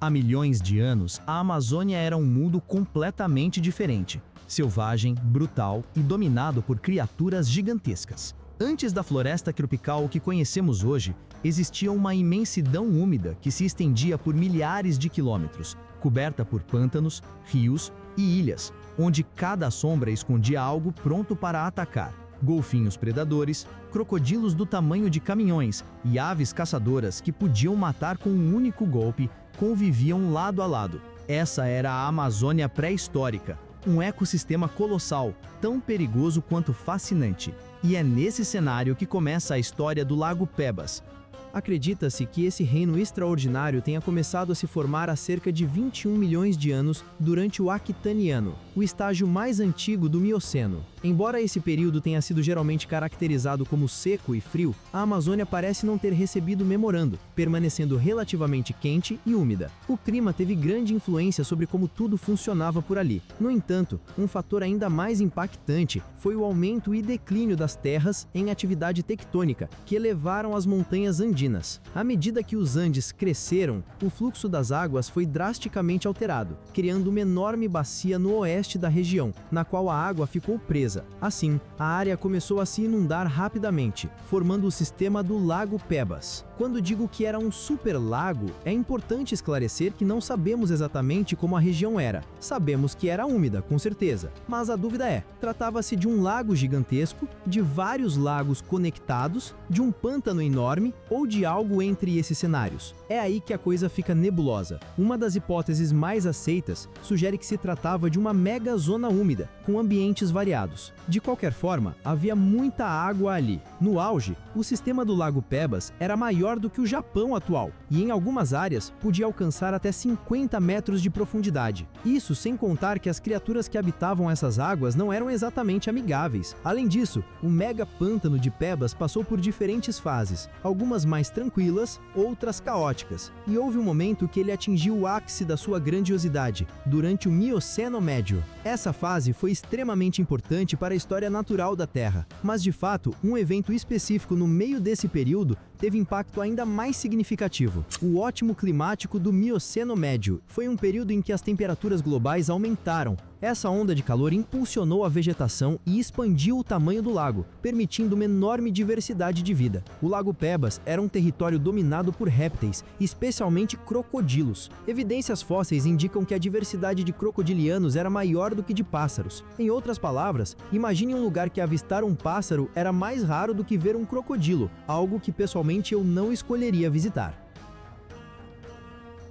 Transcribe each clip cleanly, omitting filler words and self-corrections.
Há milhões de anos, a Amazônia era um mundo completamente diferente, selvagem, brutal e dominado por criaturas gigantescas. Antes da floresta tropical que conhecemos hoje, existia uma imensidão úmida que se estendia por milhares de quilômetros, coberta por pântanos, rios e ilhas, onde cada sombra escondia algo pronto para atacar. Golfinhos predadores, crocodilos do tamanho de caminhões e aves caçadoras que podiam matar com um único golpe conviviam lado a lado. Essa era a Amazônia pré-histórica, um ecossistema colossal, tão perigoso quanto fascinante. E é nesse cenário que começa a história do Lago Pebas. Acredita-se que esse reino extraordinário tenha começado a se formar há cerca de 21 milhões de anos durante o Aquitaniano, o estágio mais antigo do Mioceno. Embora esse período tenha sido geralmente caracterizado como seco e frio, a Amazônia parece não ter recebido memorando, permanecendo relativamente quente e úmida. O clima teve grande influência sobre como tudo funcionava por ali. No entanto, um fator ainda mais impactante foi o aumento e declínio das terras em atividade tectônica, que elevaram as montanhas andinas. À medida que os Andes cresceram, o fluxo das águas foi drasticamente alterado, criando uma enorme bacia no oeste da região, na qual a água ficou presa. Assim, a área começou a se inundar rapidamente, formando o sistema do Lago Pebas. Quando digo que era um super lago, é importante esclarecer que não sabemos exatamente como a região era. Sabemos que era úmida, com certeza, mas a dúvida é, tratava-se de um lago gigantesco, de vários lagos conectados, de um pântano enorme ou de algo entre esses cenários? É aí que a coisa fica nebulosa. Uma das hipóteses mais aceitas sugere que se tratava de uma mega zona úmida, com ambientes variados. De qualquer forma, havia muita água ali. No auge, o sistema do Lago Pebas era maior do que o Japão atual, e em algumas áreas podia alcançar até 50 metros de profundidade. Isso sem contar que as criaturas que habitavam essas águas não eram exatamente amigáveis. Além disso, o mega pântano de Pebas passou por diferentes fases, algumas mais tranquilas, outras caóticas, e houve um momento que ele atingiu o ápice da sua grandiosidade, durante o Mioceno Médio. Essa fase foi extremamente importante para a história natural da Terra, mas de fato, um evento específico no meio desse período teve impacto ainda mais significativo. O ótimo climático do Mioceno Médio foi um período em que as temperaturas globais aumentaram. Essa onda de calor impulsionou a vegetação e expandiu o tamanho do lago, permitindo uma enorme diversidade de vida. O Lago Pebas era um território dominado por répteis, especialmente crocodilos. Evidências fósseis indicam que a diversidade de crocodilianos era maior do que de pássaros. Em outras palavras, imagine um lugar que avistar um pássaro era mais raro do que ver um crocodilo, algo que pessoalmente eu não escolheria visitar.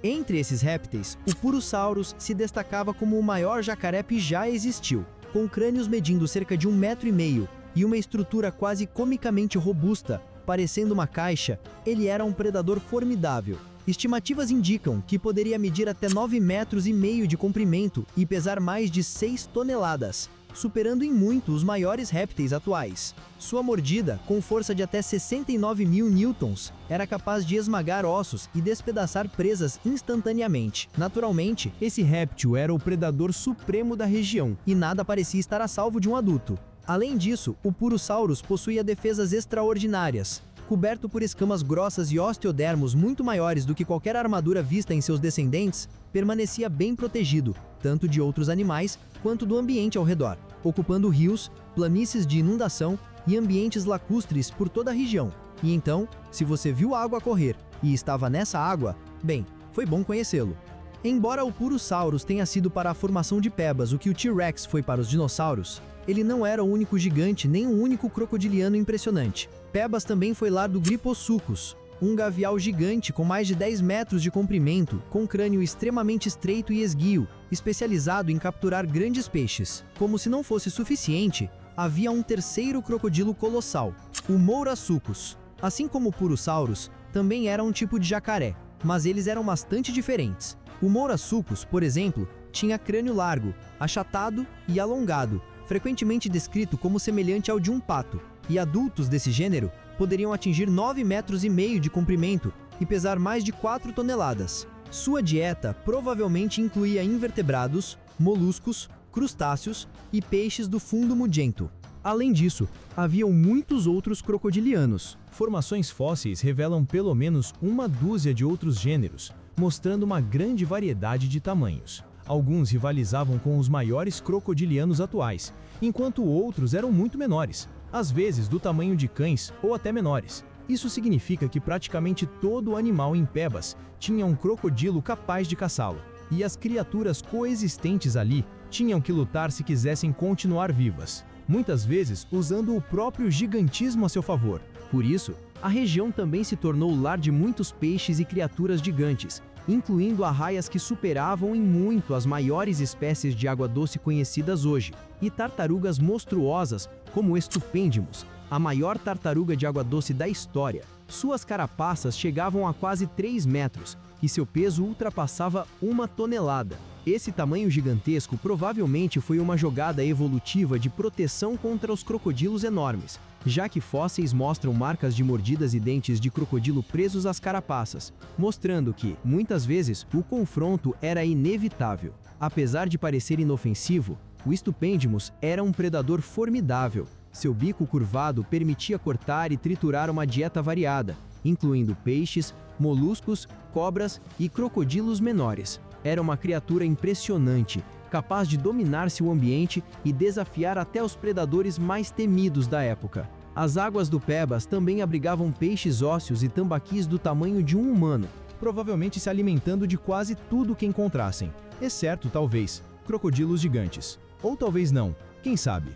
Entre esses répteis, o Purosaurus se destacava como o maior jacaré que já existiu, com crânios medindo cerca de 1,5 metros e uma estrutura quase comicamente robusta, parecendo uma caixa. Ele era um predador formidável. Estimativas indicam que poderia medir até 9,5 metros de comprimento e pesar mais de 6 toneladas, superando em muito os maiores répteis atuais. Sua mordida, com força de até 69.000 newtons, era capaz de esmagar ossos e despedaçar presas instantaneamente. Naturalmente, esse réptil era o predador supremo da região, e nada parecia estar a salvo de um adulto. Além disso, o Purosaurus possuía defesas extraordinárias. Coberto por escamas grossas e osteodermos muito maiores do que qualquer armadura vista em seus descendentes, permanecia bem protegido, tanto de outros animais quanto do ambiente ao redor, ocupando rios, planícies de inundação e ambientes lacustres por toda a região. E então, se você viu a água correr e estava nessa água, bem, foi bom conhecê-lo. Embora o Purosaurus tenha sido para a formação de Pebas o que o T-Rex foi para os dinossauros, ele não era o único gigante nem o único crocodiliano impressionante. Pebas também foi lar do Gryposuchus, um gavial gigante com mais de 10 metros de comprimento, com crânio extremamente estreito e esguio, especializado em capturar grandes peixes. Como se não fosse suficiente, havia um terceiro crocodilo colossal, o Mourasuchus. Assim como o Purosaurus, também era um tipo de jacaré, mas eles eram bastante diferentes. O Mourasuchus, por exemplo, tinha crânio largo, achatado e alongado, frequentemente descrito como semelhante ao de um pato, e adultos desse gênero poderiam atingir 9,5 metros de comprimento e pesar mais de 4 toneladas. Sua dieta provavelmente incluía invertebrados, moluscos, crustáceos e peixes do fundo mudento. Além disso, haviam muitos outros crocodilianos. Formações fósseis revelam pelo menos uma dúzia de outros gêneros, mostrando uma grande variedade de tamanhos. Alguns rivalizavam com os maiores crocodilianos atuais, enquanto outros eram muito menores, às vezes do tamanho de cães ou até menores. Isso significa que praticamente todo animal em Pebas tinha um crocodilo capaz de caçá-lo, e as criaturas coexistentes ali tinham que lutar se quisessem continuar vivas, muitas vezes usando o próprio gigantismo a seu favor. Por isso, a região também se tornou o lar de muitos peixes e criaturas gigantes, incluindo arraias que superavam em muito as maiores espécies de água doce conhecidas hoje, e tartarugas monstruosas como o Estupendimos, a maior tartaruga de água doce da história. Suas carapaças chegavam a quase 3 metros e seu peso ultrapassava 1 tonelada. Esse tamanho gigantesco provavelmente foi uma jogada evolutiva de proteção contra os crocodilos enormes, já que fósseis mostram marcas de mordidas e dentes de crocodilo presos às carapaças, mostrando que, muitas vezes, o confronto era inevitável. Apesar de parecer inofensivo, o Estupendimos era um predador formidável. Seu bico curvado permitia cortar e triturar uma dieta variada, incluindo peixes, moluscos, cobras e crocodilos menores. Era uma criatura impressionante, capaz de dominar seu ambiente e desafiar até os predadores mais temidos da época. As águas do Pebas também abrigavam peixes ósseos e tambaquis do tamanho de um humano, provavelmente se alimentando de quase tudo que encontrassem, exceto, talvez, crocodilos gigantes. Ou talvez não, quem sabe?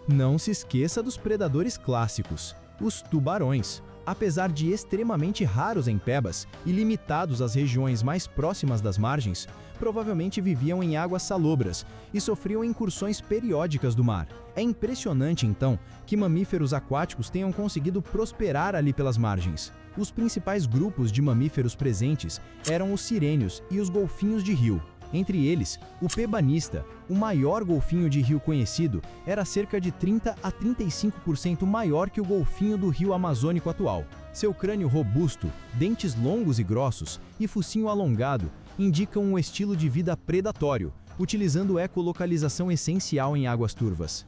Não se esqueça dos predadores clássicos, os tubarões. Apesar de extremamente raros em Pebas e limitados às regiões mais próximas das margens, provavelmente viviam em águas salobras e sofriam incursões periódicas do mar. É impressionante, então, que mamíferos aquáticos tenham conseguido prosperar ali pelas margens. Os principais grupos de mamíferos presentes eram os sirênios e os golfinhos de rio. Entre eles, o pebanista, o maior golfinho de rio conhecido, era cerca de 30 a 35% maior que o golfinho do rio Amazônico atual. Seu crânio robusto, dentes longos e grossos e focinho alongado indicam um estilo de vida predatório, utilizando ecolocalização essencial em águas turvas.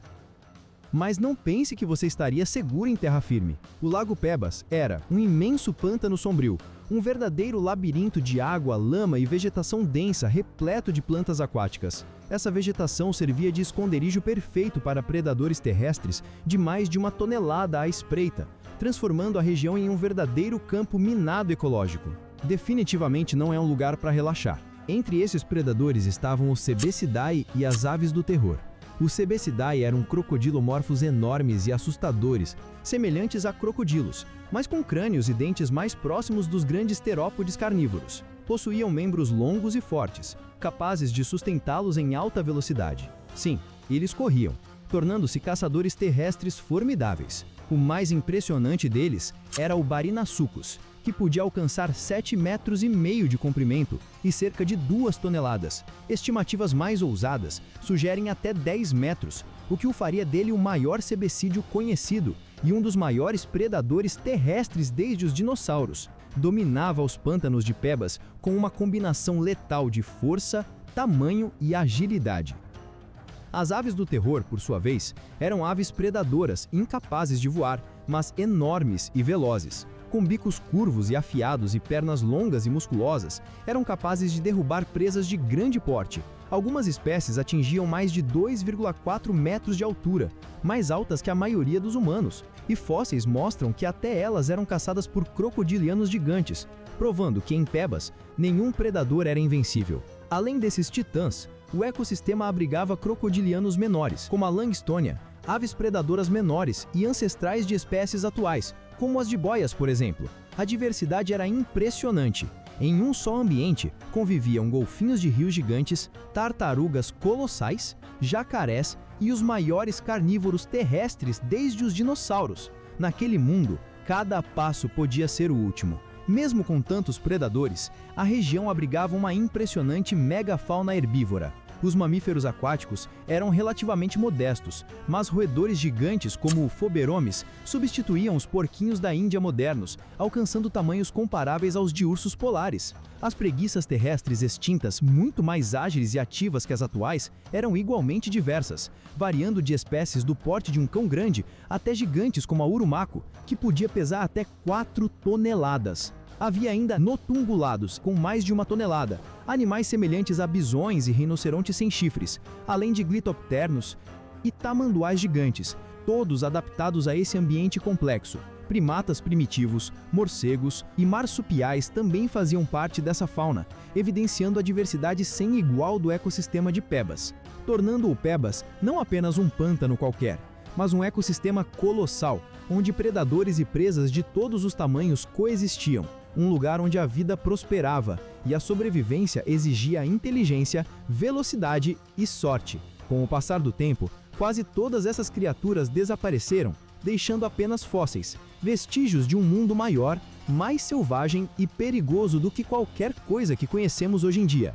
Mas não pense que você estaria seguro em terra firme. O Lago Pebas era um imenso pântano sombrio, um verdadeiro labirinto de água, lama e vegetação densa repleto de plantas aquáticas. Essa vegetação servia de esconderijo perfeito para predadores terrestres de mais de 1 tonelada à espreita, transformando a região em um verdadeiro campo minado ecológico. Definitivamente não é um lugar para relaxar. Entre esses predadores estavam os Cebecidae e as aves do terror. Os Cebecidae eram crocodilomorfos enormes e assustadores, semelhantes a crocodilos, mas com crânios e dentes mais próximos dos grandes terópodes carnívoros. Possuíam membros longos e fortes, capazes de sustentá-los em alta velocidade. Sim, eles corriam, tornando-se caçadores terrestres formidáveis. O mais impressionante deles era o Barynossuchus, que podia alcançar 7,5 metros de comprimento e cerca de 2 toneladas. Estimativas mais ousadas sugerem até 10 metros, o que o faria dele o maior cebecídeo conhecido e um dos maiores predadores terrestres desde os dinossauros. Dominava os pântanos de Pebas com uma combinação letal de força, tamanho e agilidade. As aves do terror, por sua vez, eram aves predadoras incapazes de voar, mas enormes e velozes. Com bicos curvos e afiados e pernas longas e musculosas, eram capazes de derrubar presas de grande porte. Algumas espécies atingiam mais de 2,4 metros de altura, mais altas que a maioria dos humanos, e fósseis mostram que até elas eram caçadas por crocodilianos gigantes, provando que em Pebas nenhum predador era invencível. Além desses titãs, o ecossistema abrigava crocodilianos menores, como a Langstonia, aves predadoras menores e ancestrais de espécies atuais, como as jiboias, por exemplo. A diversidade era impressionante. Em um só ambiente, conviviam golfinhos de rio gigantes, tartarugas colossais, jacarés e os maiores carnívoros terrestres desde os dinossauros. Naquele mundo, cada passo podia ser o último. Mesmo com tantos predadores, a região abrigava uma impressionante megafauna herbívora. Os mamíferos aquáticos eram relativamente modestos, mas roedores gigantes como o Phoberomes substituíam os porquinhos da Índia modernos, alcançando tamanhos comparáveis aos de ursos polares. As preguiças terrestres extintas, muito mais ágeis e ativas que as atuais, eram igualmente diversas, variando de espécies do porte de um cão grande até gigantes como a urumaco, que podia pesar até 4 toneladas. Havia ainda notungulados, com mais de 1 tonelada, animais semelhantes a bisões e rinocerontes sem chifres, além de glitopternos e tamanduás gigantes, todos adaptados a esse ambiente complexo. Primatas primitivos, morcegos e marsupiais também faziam parte dessa fauna, evidenciando a diversidade sem igual do ecossistema de Pebas, tornando o Pebas não apenas um pântano qualquer, mas um ecossistema colossal, onde predadores e presas de todos os tamanhos coexistiam, um lugar onde a vida prosperava e a sobrevivência exigia inteligência, velocidade e sorte. Com o passar do tempo, quase todas essas criaturas desapareceram, deixando apenas fósseis, vestígios de um mundo maior, mais selvagem e perigoso do que qualquer coisa que conhecemos hoje em dia.